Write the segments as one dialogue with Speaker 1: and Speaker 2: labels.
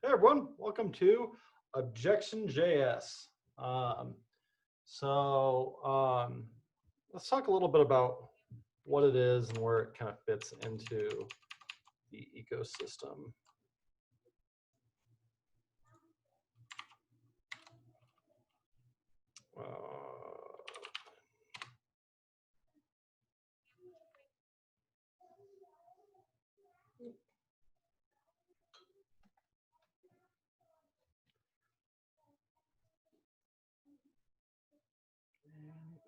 Speaker 1: Hey everyone, welcome to Objection.js. Let's talk a little bit about what it is and where it kind of fits into the ecosystem.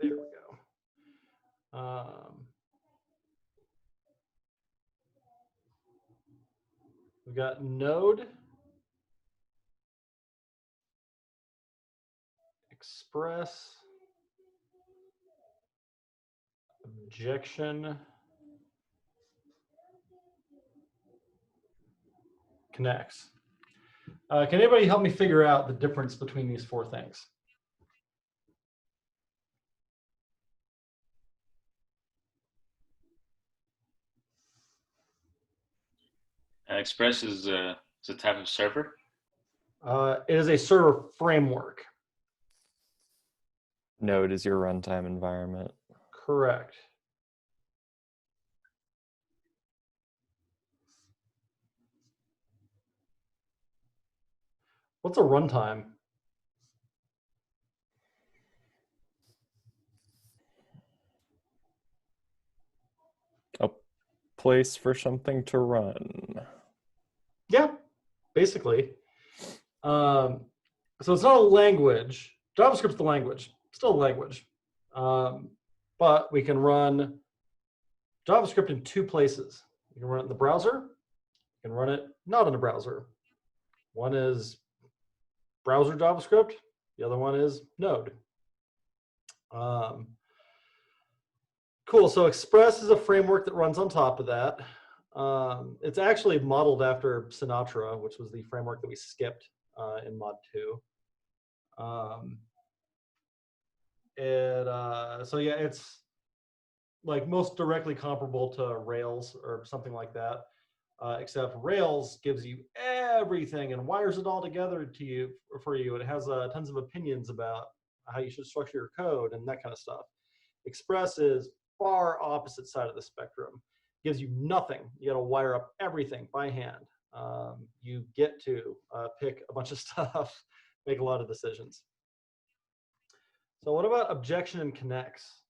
Speaker 1: There we go. We've got node, express, objection, connects. Can anybody help me figure out the difference between these four things?
Speaker 2: Express is a type of server.
Speaker 1: It is a server framework.
Speaker 3: Node is your runtime environment.
Speaker 1: Correct. What's a runtime?
Speaker 3: A place for something to run.
Speaker 1: Yeah, basically. So it's not a language. JavaScript's the language. Still a language. But we can run JavaScript in two places. You can run it in the browser. You can run it not in the browser. One is browser JavaScript. The other one is Node. Cool. So Express is a framework that runs on top of that. It's actually modeled after Sinatra, which was the framework that we skipped in Mod 2. So yeah, it's like most directly comparable to Rails or something like that, except Rails gives you everything and wires it all together to you for you. It has tons of opinions about how you should structure your code and that kind of stuff. Express is far opposite side of the spectrum. Gives you nothing. You got to wire up everything by hand. You get to pick a bunch of stuff, make a lot of decisions. So what about objection and connects?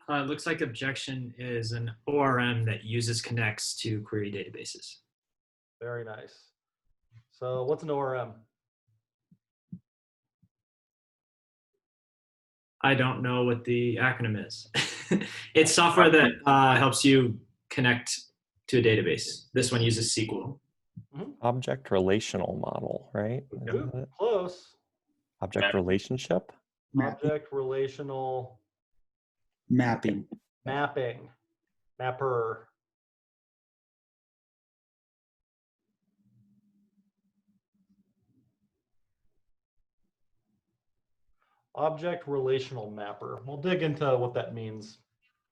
Speaker 4: It looks like objection is an ORM that uses connects to query databases.
Speaker 1: Very nice. So what's an ORM?
Speaker 4: I don't know what the acronym is. It's software that helps you connect to a database. This one uses SQL.
Speaker 3: Object relational model, right?
Speaker 1: Ooh, close.
Speaker 3: Object relationship?
Speaker 1: Object relational
Speaker 5: mapping.
Speaker 1: Mapper. Object relational mapper. We'll dig into what that means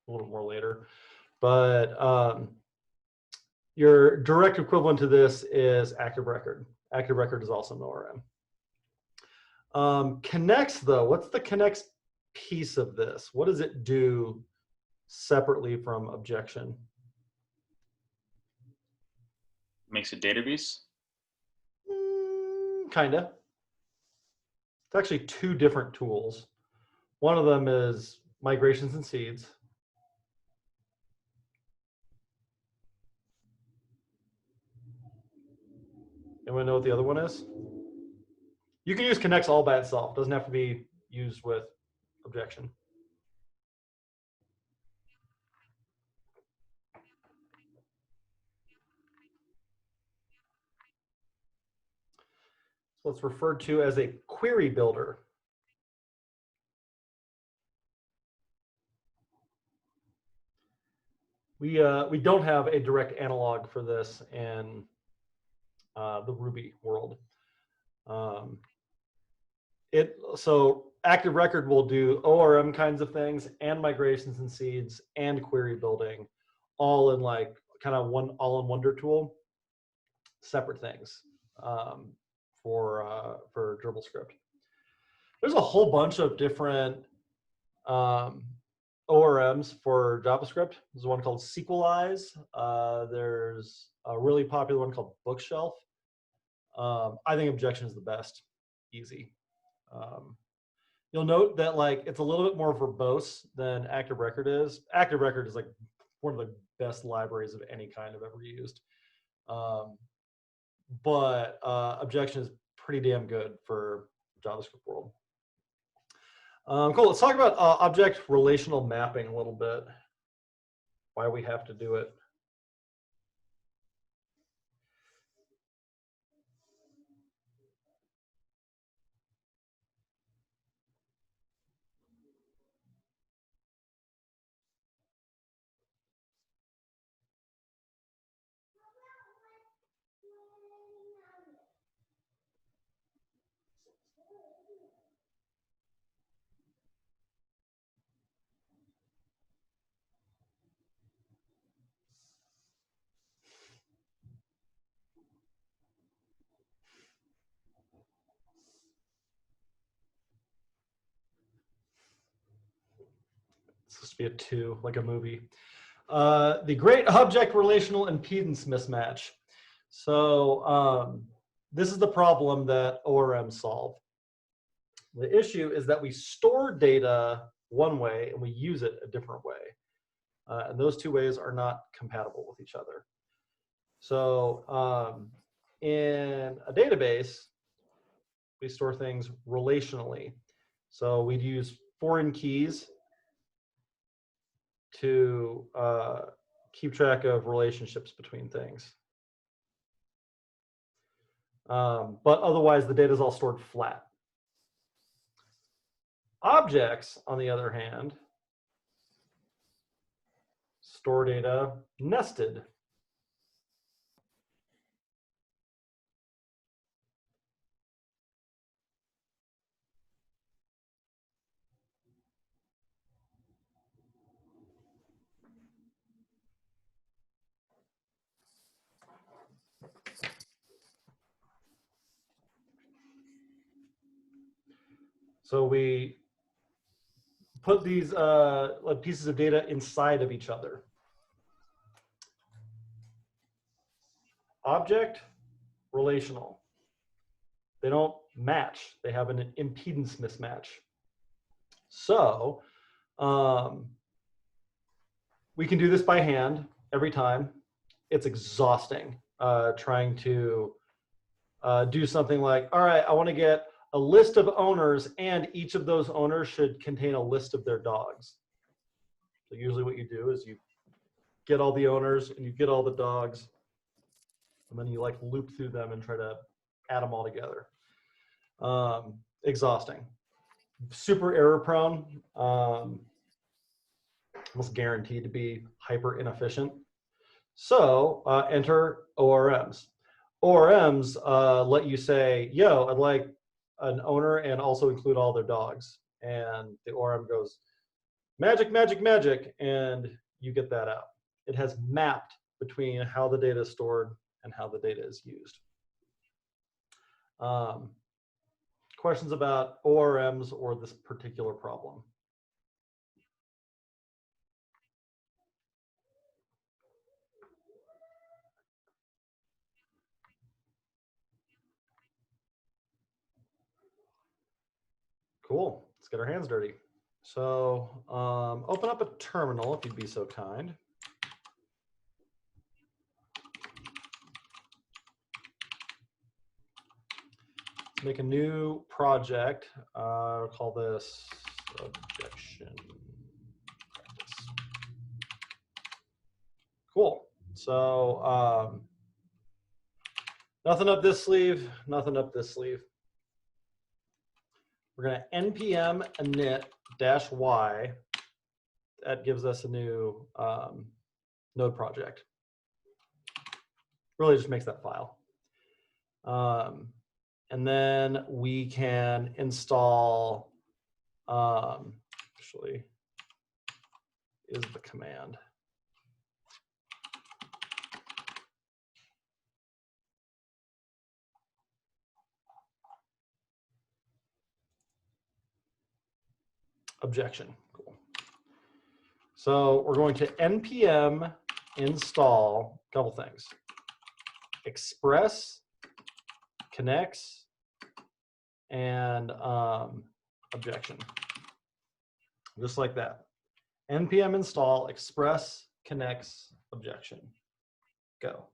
Speaker 1: a little more later. But your direct equivalent to this is active record. Active record is also an ORM. Connects, though, what's the connects piece of this? What does it do separately from objection?
Speaker 2: Makes a database?
Speaker 1: Kinda. It's actually two different tools. One of them is migrations and seeds. Anyone know what the other one is? You can use connects all by itself. It doesn't have to be used with objection. So it's referred to as a query builder. We don't have a direct analog for this in the Ruby world. So active record will do ORM kinds of things and migrations and seeds and query building all in like kind of one all-in-wonder tool, separate things for gerbil script. There's a whole bunch of different ORMs for JavaScript. There's one called Sequelize. There's a really popular one called Bookshelf. I think Objection is the best. Easy. You'll note that like it's a little bit more verbose than Active Record is. Active Record is like one of the best libraries of any kind I've ever used. But Objection is pretty damn good for JavaScript world. Cool. Let's talk about object relational mapping a little bit. Why we have to do it. It's supposed to be a 2, like a movie. The great object relational impedance mismatch. So this is the problem that ORMs solve. The issue is that we store data one way and we use it a different way. And those two ways are not compatible with each other. So in a database, we store things relationally. So we'd use foreign keys to keep track of relationships between things. But otherwise, the data is all stored flat. Objects, on the other hand, store data nested. So we put these pieces of data inside of each other. Object, relational. They don't match. They have an impedance mismatch. So we can do this by hand every time. It's exhausting trying to do something like, all right, I want to get a list of owners, and each of those owners should contain a list of their dogs. So usually what you do is you get all the owners and you get all the dogs, and then you like loop through them and try to add them all together. Exhausting. Super error prone. Almost guaranteed to be hyper inefficient. So enter ORMs. ORMs let you say, yo, I'd like an owner and also include all their dogs. And the ORM goes, magic, magic, magic, and you get that out. It has mapped between how the data is stored and how the data is used. Questions about ORMs or this particular problem? Cool. Let's get our hands dirty. So open up a terminal if you'd be so kind. Let's make a new project. Call this objection practice. Cool. So nothing up this sleeve, nothing up this sleeve. We're going to npm init-y. That gives us a new node project. Really just makes that file. And then we can install, actually, is the command. objection. Cool. So we're going to npm install a couple things. Express, connects, and objection. Just like that. npm install express, connects, objection. Go.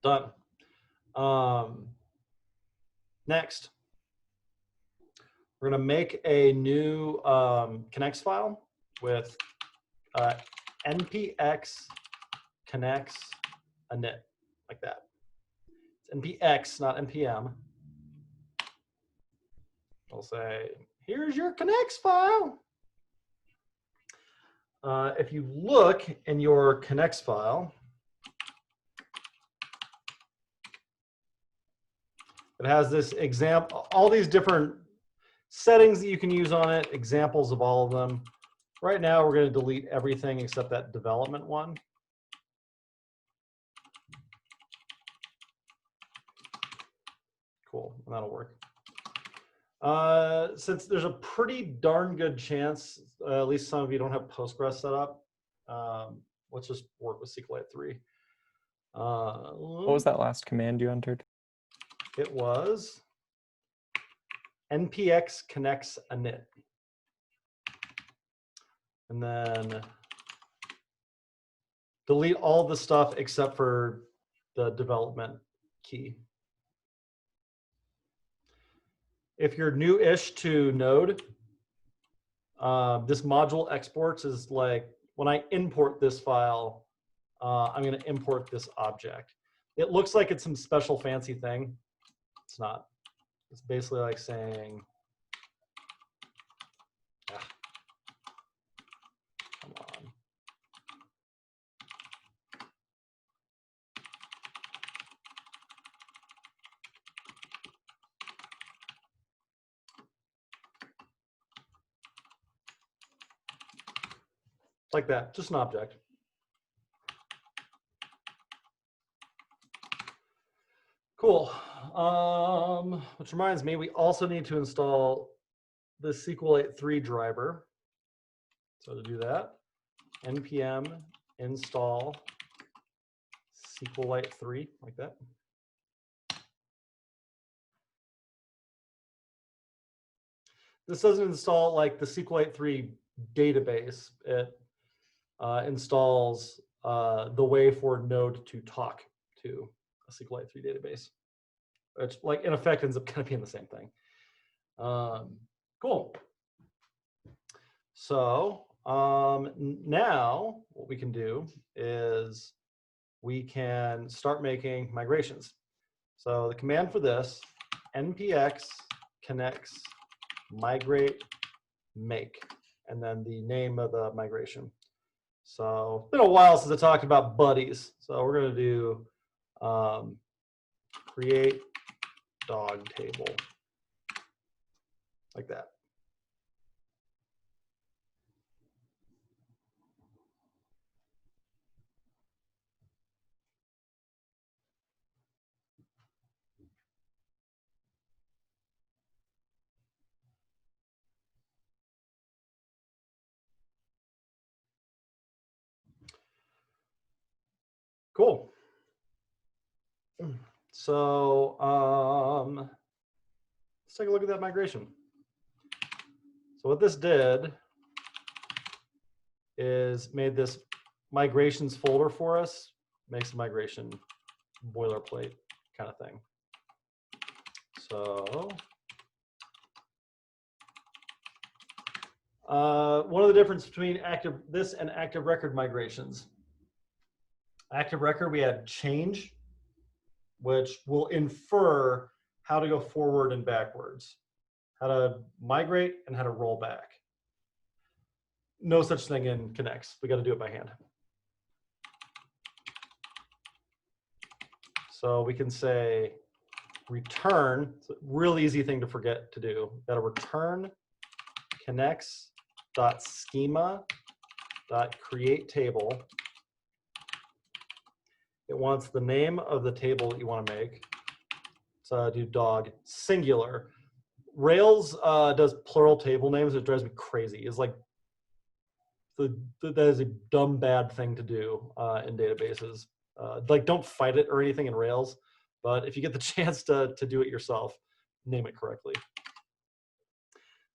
Speaker 1: Done. Next, we're going to make a new connects file with npx connects init, like that. It's npx, not npm. I'll say, here's your connects file. If you look in your connects file, it has this example, all these different settings that you can use on it, examples of all of them. Right now, we're going to delete everything except that development one. Cool, that'll work. Since there's a pretty darn good chance, at least some of you don't have Postgres set up, let's just work with SQLite 3.
Speaker 3: What was that last command you entered?
Speaker 1: It was npx connects init. And then delete all the stuff except for the development key. If you're new-ish to Node, this module exports is like, when I import this file, I'm going to import this object. It looks like it's some special fancy thing. It's not. It's basically like saying, come on. Like that, just an object. Cool. Which reminds me, we also need to install the SQLite 3 driver. So to do that, npm install SQLite 3, like that. This doesn't install like the SQLite 3 database. It installs the way for Node to talk to a SQLite 3 database, which, like, in effect ends up kind of being the same thing. Cool. So now what we can do is we can start making migrations. So the command for this, npx connects migrate make, and then the name of the migration. So it's been a while since I talked about buddies. So we're going to do create dog table, like that. Cool. So let's take a look at that migration. So what this did is made this migrations folder for us, makes a migration boilerplate kind of thing. So one of the differences between this and active record migrations. Active record, we had change, which will infer how to go forward and backwards, how to migrate and how to roll back. No such thing in connects. We got to do it by hand. So we can say return. It's a real easy thing to forget to do. Got to return connects.schema.createTable. It wants the name of the table that you want to make. So do dog singular. Rails does plural table names. It drives me crazy. It's like that is a dumb bad thing to do in databases. Like don't fight it or anything in Rails, but if you get the chance to do it yourself, name it correctly.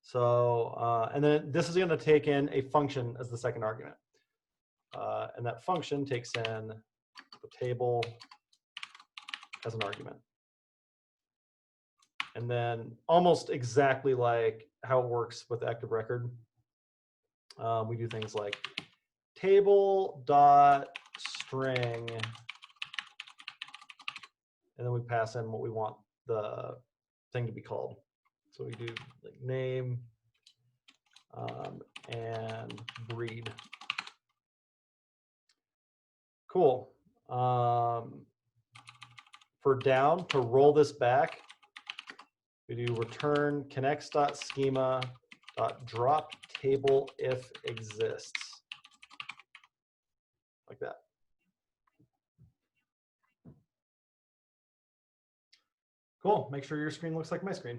Speaker 1: So and then this is going to take in a function as the second argument, and that function takes in the table as an argument. And then almost exactly like how it works with active record, we do things like table.string, and then we pass in what we want the thing to be called. So we do like name and breed. Cool. For down, to roll this back, we do return connects.schema.drop table if exists, like that. Cool. Make sure your screen looks like my screen.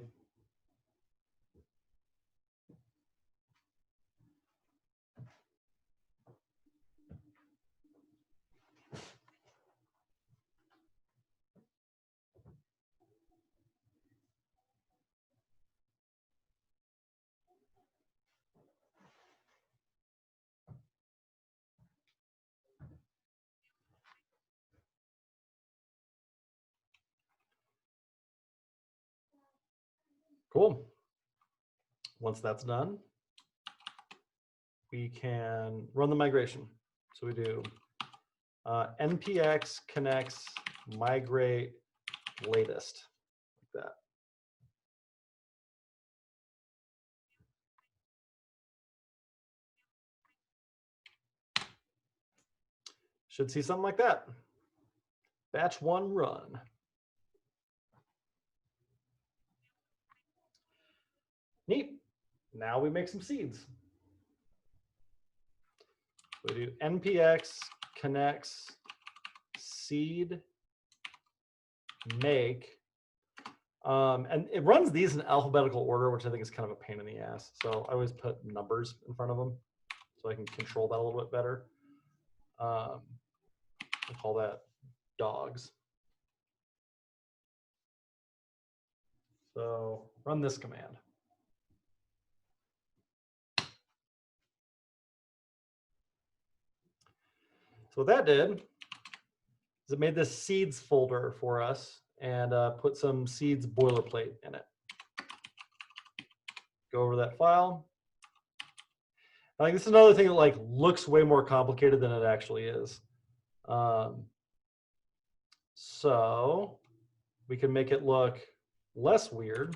Speaker 1: Cool. Once that's done, we can run the migration. So we do npx connects migrate latest, like that. Should see something like that. Batch 1 run. Neat. Now we make some seeds. We do npx connects seed make. And it runs these in alphabetical order, which I think is kind of a pain in the ass. So I always put numbers in front of them so I can control that a little bit better. We'll call that dogs. So run this command. So what that did is it made this seeds folder for us and put some seeds boilerplate in it. Go over that file. Like this is another thing that like looks way more complicated than it actually is. So we can make it look less weird.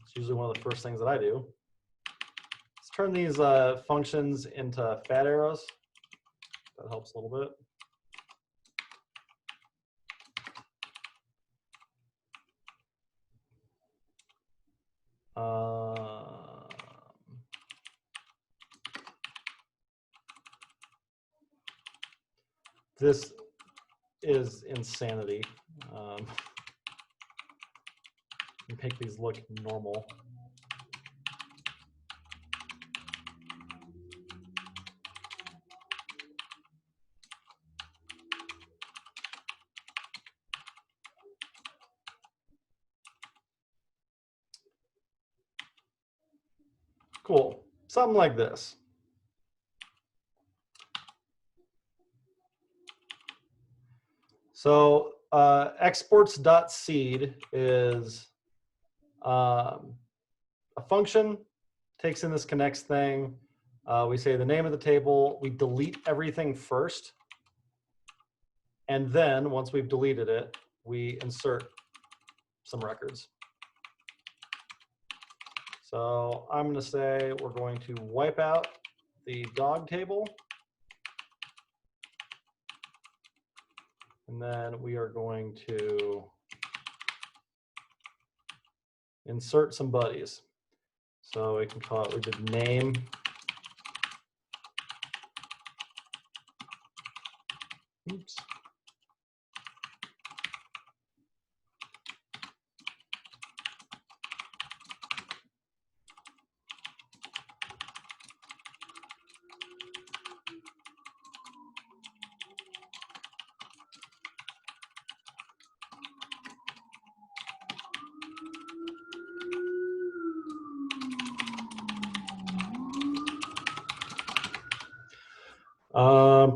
Speaker 1: It's usually one of the first things that I do. Let's turn these functions into fat arrows. That helps a little bit. This is insanity. Make these look normal. Cool. Something like this. So exports.seed is a function, takes in this connects thing. We say the name of the table. We delete everything first. And then once we've deleted it, we insert some records. So I'm going to say we're going to wipe out the dog table. And then we are going to insert some buddies. So we can call it, we did name. Oops.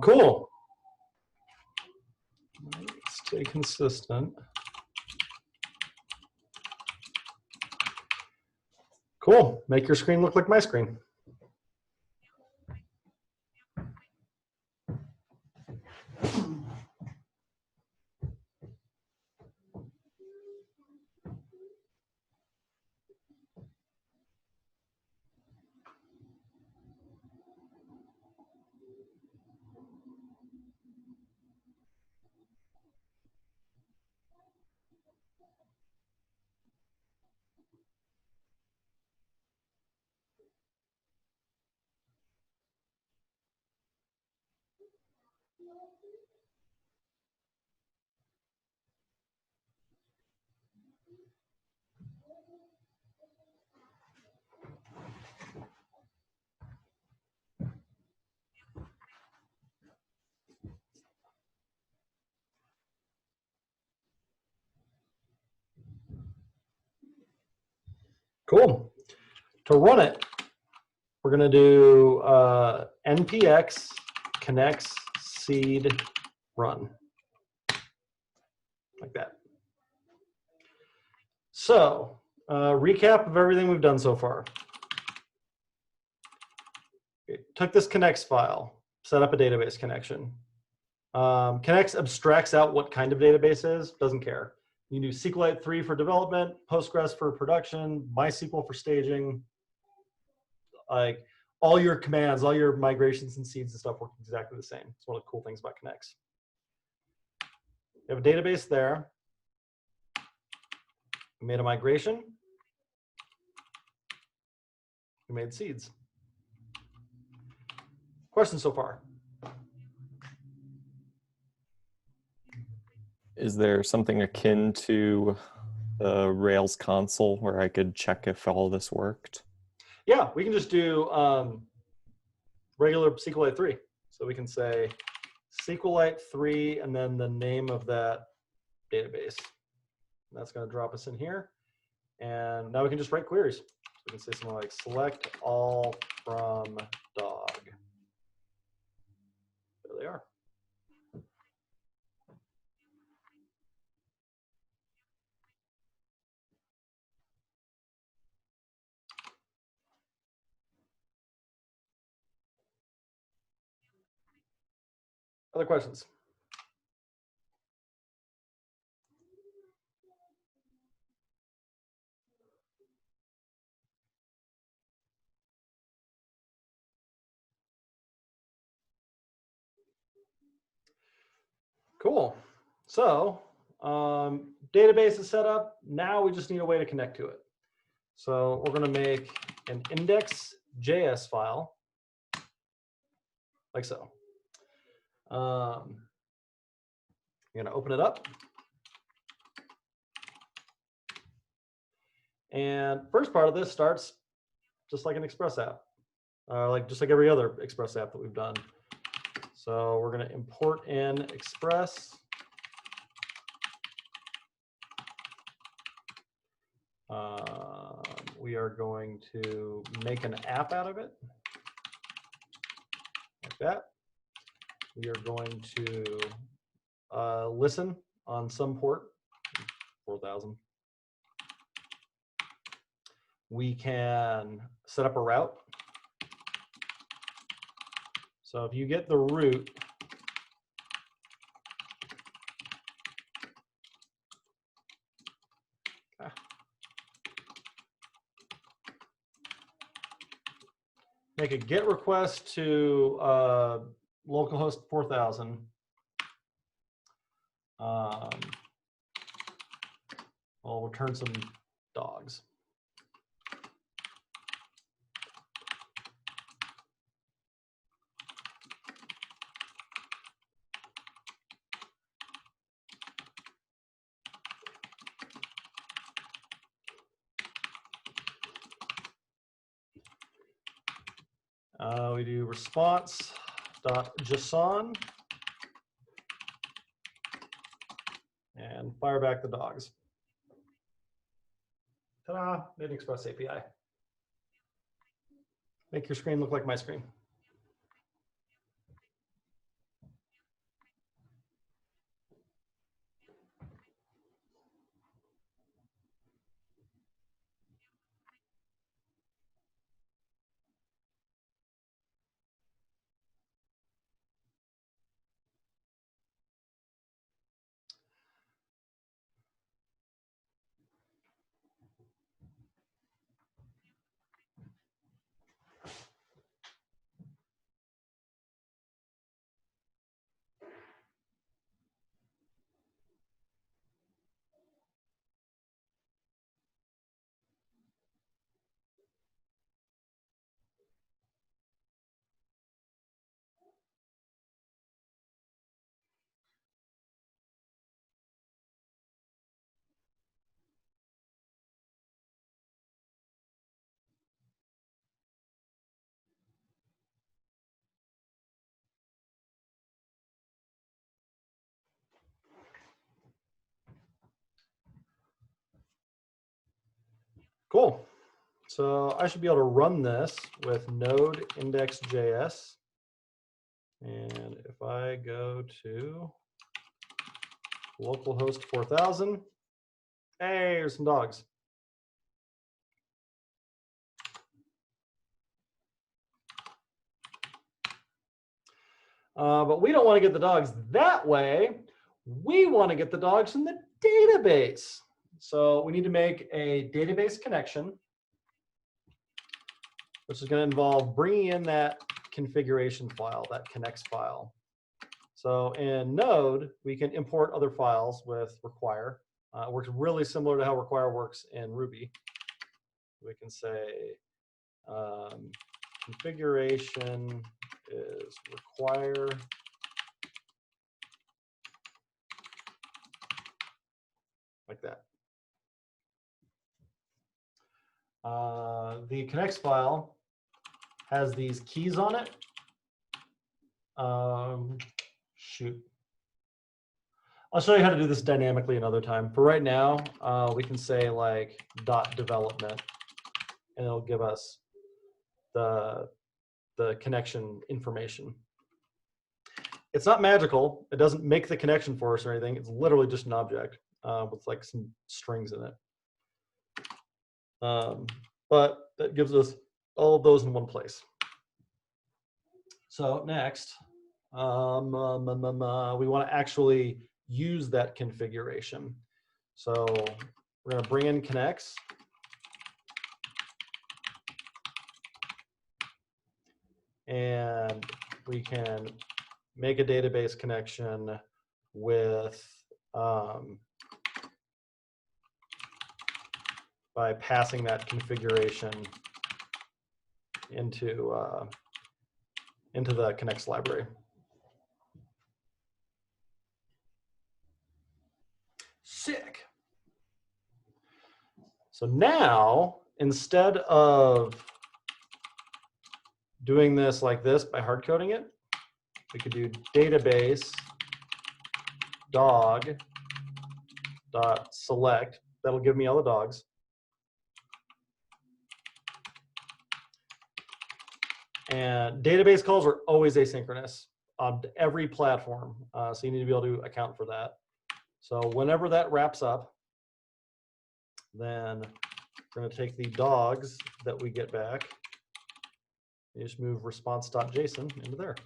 Speaker 1: Cool. Stay consistent. Cool. Make your screen look like my screen. Cool. To run it, we're going to do npx connects seed run, like that. So, recap of everything we've done so far. Okay, took this connects file, set up a database connection. Connects abstracts out what kind of database is, doesn't care. You can do SQLite 3 for development, Postgres for production, MySQL for staging. Like all your commands, all your migrations and seeds and stuff work exactly the same. It's one of the cool things about connects. You have a database there. We made a migration. We made seeds. Questions so far?
Speaker 3: Is there something akin to the Rails console where I could check if all this worked?
Speaker 1: Yeah, we can just do regular SQLite 3. So we can say SQLite 3 and then the name of that database. That's going to drop us in here. And now we can just write queries. So we can say something like select all from dog. There they are. Other questions? Cool. So database is set up. Now we just need a way to connect to it. So we're going to make an index.js file, like so. You're going to open it up. And first part of this starts just like an Express app, just like every other Express app that we've done. So we're going to import in Express. We are going to make an app out of it, like that. We are going to listen on some port, 4,000. We can set up a route. So if you get the root, make a GET request to localhost 4,000. I'll return some dogs. We do response.json and fire back the dogs. Ta-da, made an Express API. Make your screen look like my screen. Cool. So I should be able to run this with node index.js. And if I go to localhost 4000, hey, here's some dogs. But we don't want to get the dogs that way. We want to get the dogs from the database. So we need to make a database connection, which is going to involve bringing in that configuration file, that connects file. So in Node, we can import other files with require. It works really similar to how require works in Ruby. We can say configuration is require like that. The connects file has these keys on it. Shoot. I'll show you how to do this dynamically another time. For right now, we can say like .development, and it'll give us the connection information. It's not magical. It doesn't make the connection for us or anything. It's literally just an object with like some strings in it. But that gives us all of those in one place. So next, we want to actually use that configuration. So we're going to bring in connects. And we can make a database connection with by passing that configuration into the connects library. Sick. So now, instead of doing this like this by hard coding it, we could do database dog dot select. That'll give me all the dogs. And database calls are always asynchronous on every platform. So you need to be able to account for that. So whenever that wraps up, then we're going to take the dogs that we get back and just move response.json into there.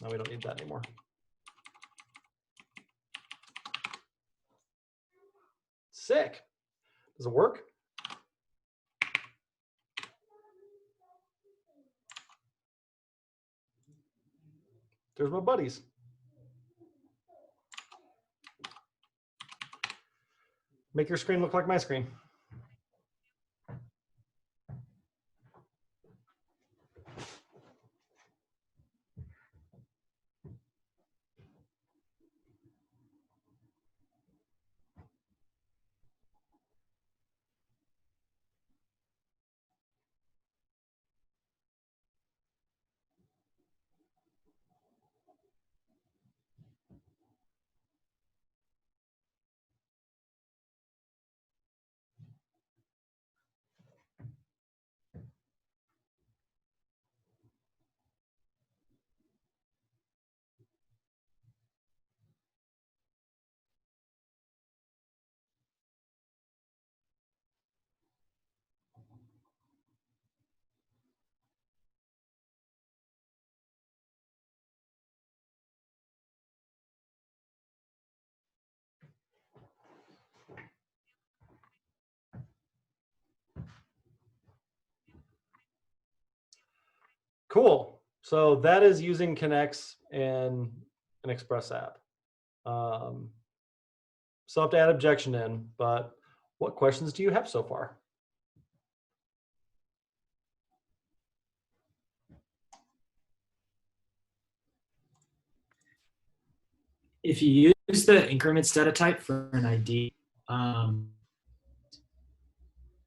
Speaker 1: Now we don't need that anymore. Sick. Does it work? There's my buddies. Make your screen look like my screen. Cool. So that is using Connects and an Express app. So I have to add objection in, but what questions do you have so far?
Speaker 4: If you use the increments data type for an ID,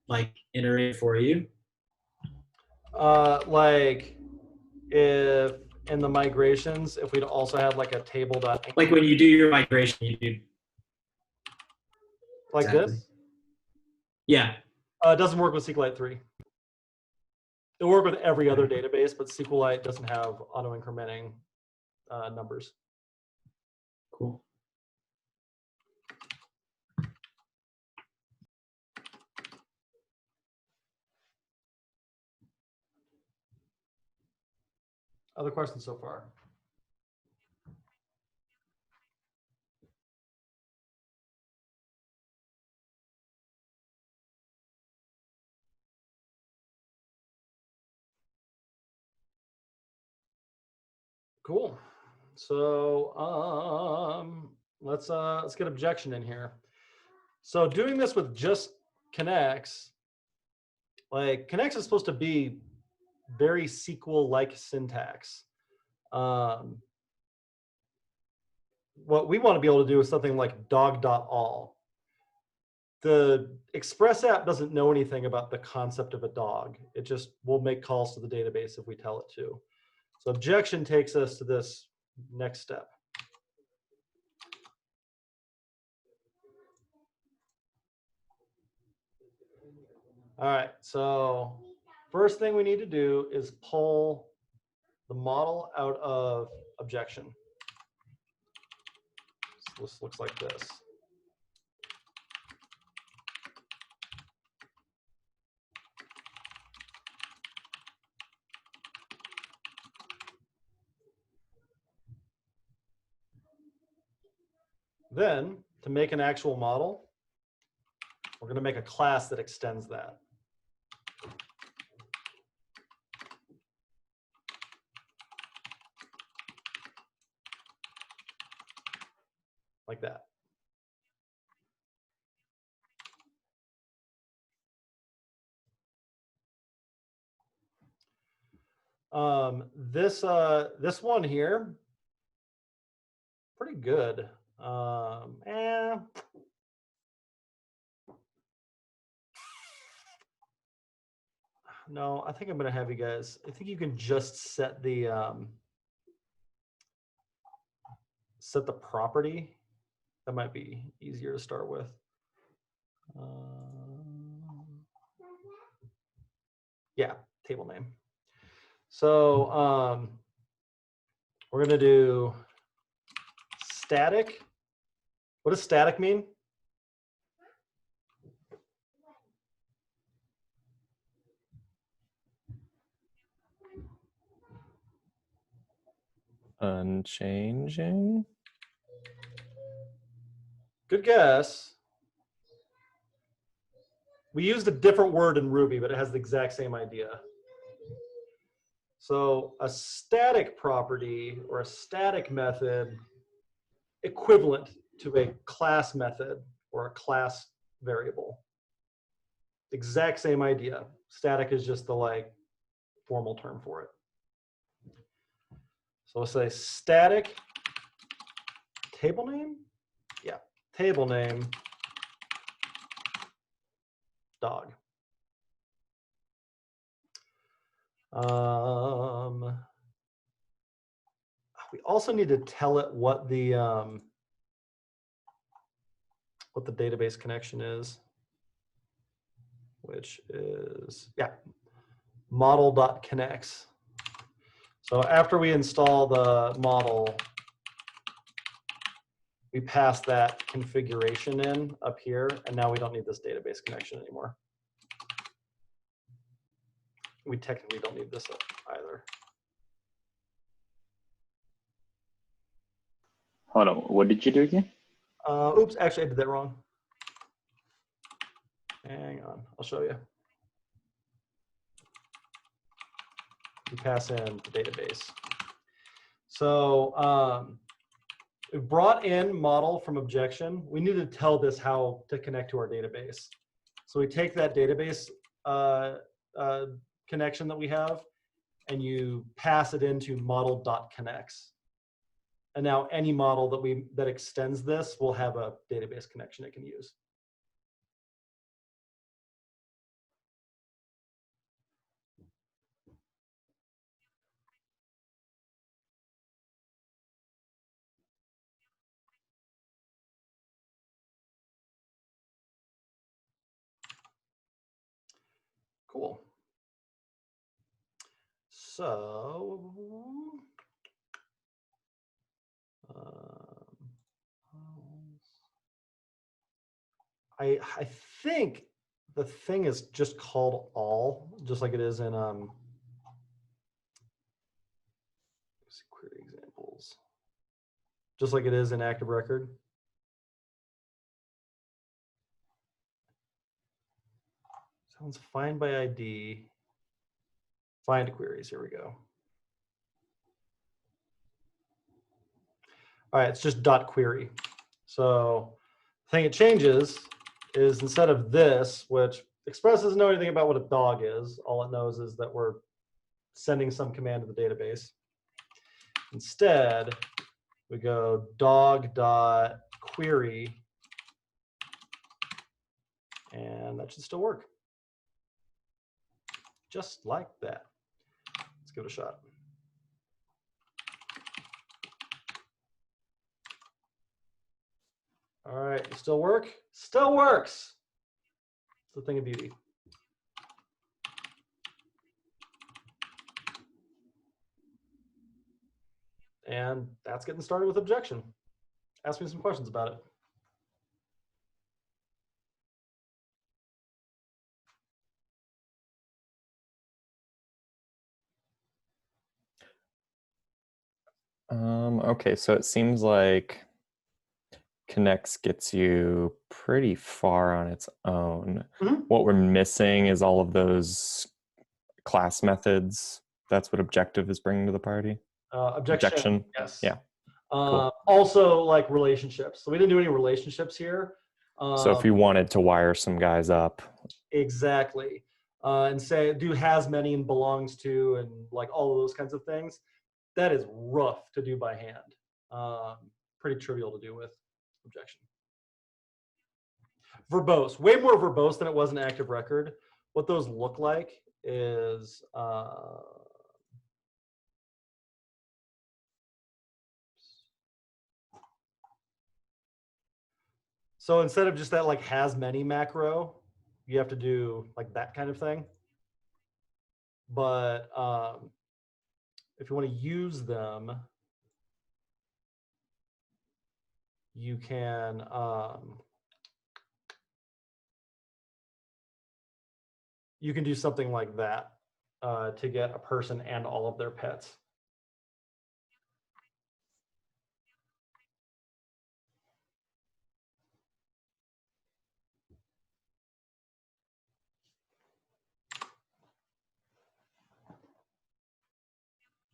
Speaker 4: like iterate for you.
Speaker 1: Like if in the migrations, if we'd also had like a table dot
Speaker 4: Like when you do your migration, you do
Speaker 1: like
Speaker 4: exactly.
Speaker 1: this.
Speaker 4: Yeah.
Speaker 1: It doesn't work with SQLite 3. It'll work with every other database, but SQLite doesn't have auto incrementing numbers.
Speaker 4: Cool.
Speaker 1: Other questions so far? Cool. So let's get objection in here. So doing this with just connects, like connects is supposed to be very SQL-like syntax. What we want to be able to do is something like dog.all. The Express app doesn't know anything about the concept of a dog. It just will make calls to the database if we tell it to. So objection takes us to this next step. All right, so first thing we need to do is pull the model out of objection. So this looks like this. Then, to make an actual model, we're going to make a class that extends that. Like that. This one here, pretty good. No, I think I'm gonna have you guys. I think you can just set the property. That might be easier to start with. Yeah, table name. So we're gonna do static. What does static mean?
Speaker 3: Unchanging.
Speaker 1: Good guess. We used a different word in Ruby, but it has the exact same idea. So a static property or a static method equivalent to a class method or a class variable. Exact same idea. Static is just the like formal term for it. So let's say static table name. Yeah, table name dog. We also need to tell it what the database connection is, which is, yeah, model.connects. So after we install the model, we pass that configuration in up here, and now we don't need this database connection anymore. We technically don't need this either.
Speaker 6: Hold on, what did you do again?
Speaker 1: Oops, actually I did that wrong. Hang on, I'll show you. you pass in the database. So we brought in model from Objection. We need to tell this how to connect to our database. So we take that database connection that we have, and you pass it into model.connects. And now any model that extends this will have a database connection it can use. Cool. So, I think the thing is just called all, just like it is in query examples, just like it is in active record. Sounds find by ID, find queries. Here we go. All right, it's just dot query. So the thing it changes is instead of this, which Express doesn't know anything about what a dog is. All it knows is that we're sending some command to the database. Instead, we go dog.query, and that should still work. Just like that. Let's give it a shot. All right, still work? Still works. It's the thing of beauty. And that's getting started with Objection. Ask me some questions about it.
Speaker 3: Okay, so it seems like connects gets you pretty far on its own.
Speaker 1: Mhm.
Speaker 3: What we're missing is all of those class methods. That's what Objective is bringing to the party.
Speaker 1: Objection. Yes.
Speaker 3: Yeah. Cool.
Speaker 1: Also, like relationships. So we didn't do any relationships here.
Speaker 3: So if you wanted to wire some guys up.
Speaker 1: Exactly. And say do has many and belongs to and like all of those kinds of things. That is rough to do by hand. Pretty trivial to do with Objection. Verbose, way more verbose than it was in active record. What those look like is so instead of just that like has many macro, you have to do like that kind of thing. But if you want to use them, you can do something like that to get a person and all of their pets.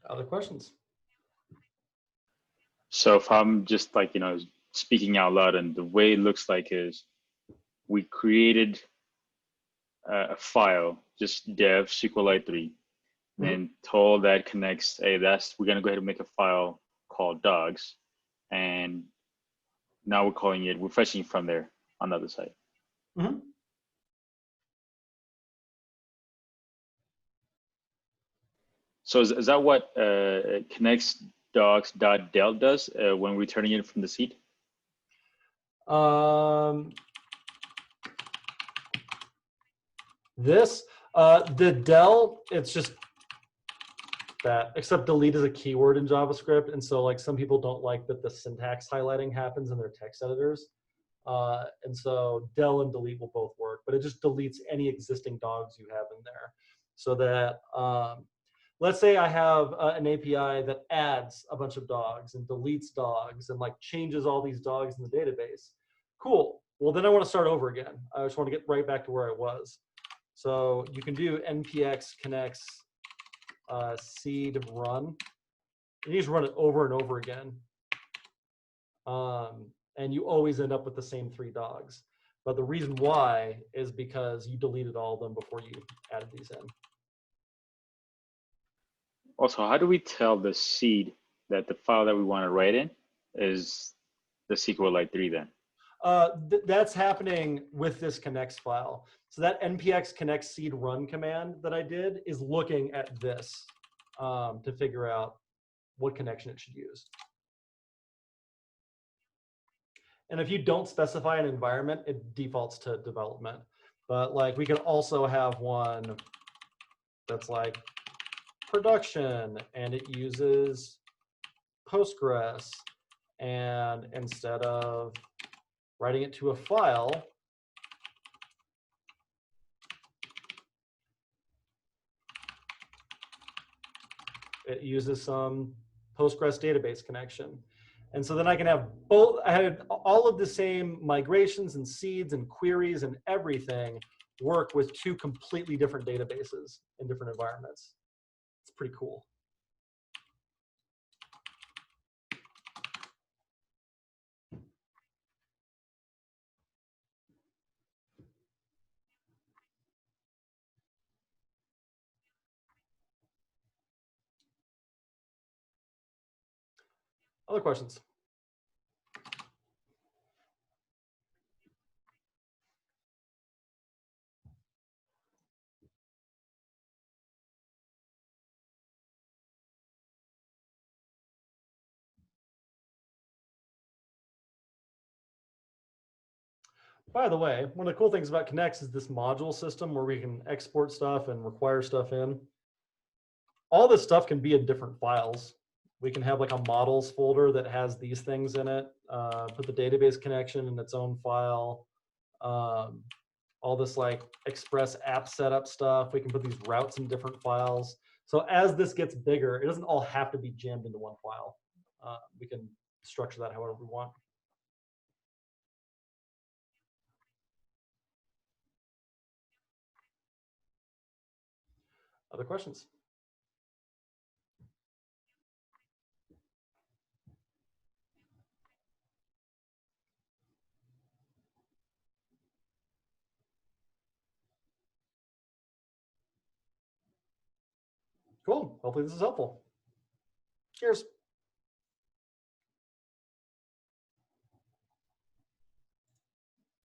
Speaker 1: Other questions?
Speaker 6: So if I'm just like, speaking out loud, and the way it looks like is we created a file, just dev SQLite3, and told that connects, hey, we're gonna go ahead and make a file called dogs. And now we're fetching from there on the other side.
Speaker 1: Mm-hmm.
Speaker 6: So is that what connects dogs.del does when returning it from the seed?
Speaker 1: The del, it's just that, except delete is a keyword in JavaScript. And so like some people don't like that the syntax highlighting happens in their text editors. And so del and delete will both work, but it just deletes any existing dogs you have in there. So that, let's say I have an API that adds a bunch of dogs and deletes dogs and like changes all these dogs in the database. Cool. Well, then I want to start over again. I just want to get right back to where I was. So you can do npx connects seed run. And you just run it over and over again. And you always end up with the same 3 dogs. But the reason why is because you deleted all of them before you added these in.
Speaker 6: Also, how do we tell the seed that the file that we want to write in is the SQLite 3 then?
Speaker 1: That's happening with this connects file. So that npx connect seed run command that I did is looking at this to figure out what connection it should use. And if you don't specify an environment, it defaults to development. But like we can also have one that's like production and it uses Postgres. And instead of writing it to a file, it uses some Postgres database connection. And so then I can have both, I had all of the same migrations and seeds and queries and everything work with 2 completely different databases in different environments. It's pretty cool. Other questions? By the way, one of the cool things about Connects is this module system where we can export stuff and require stuff in. All this stuff can be in different files. We can have like a models folder that has these things in it, put the database connection in its own file, all this like Express app setup stuff. We can put these routes in different files. So as this gets bigger, it doesn't all have to be jammed into one file. We can structure that however we want. Other questions? Cool. Hopefully this is helpful. Cheers.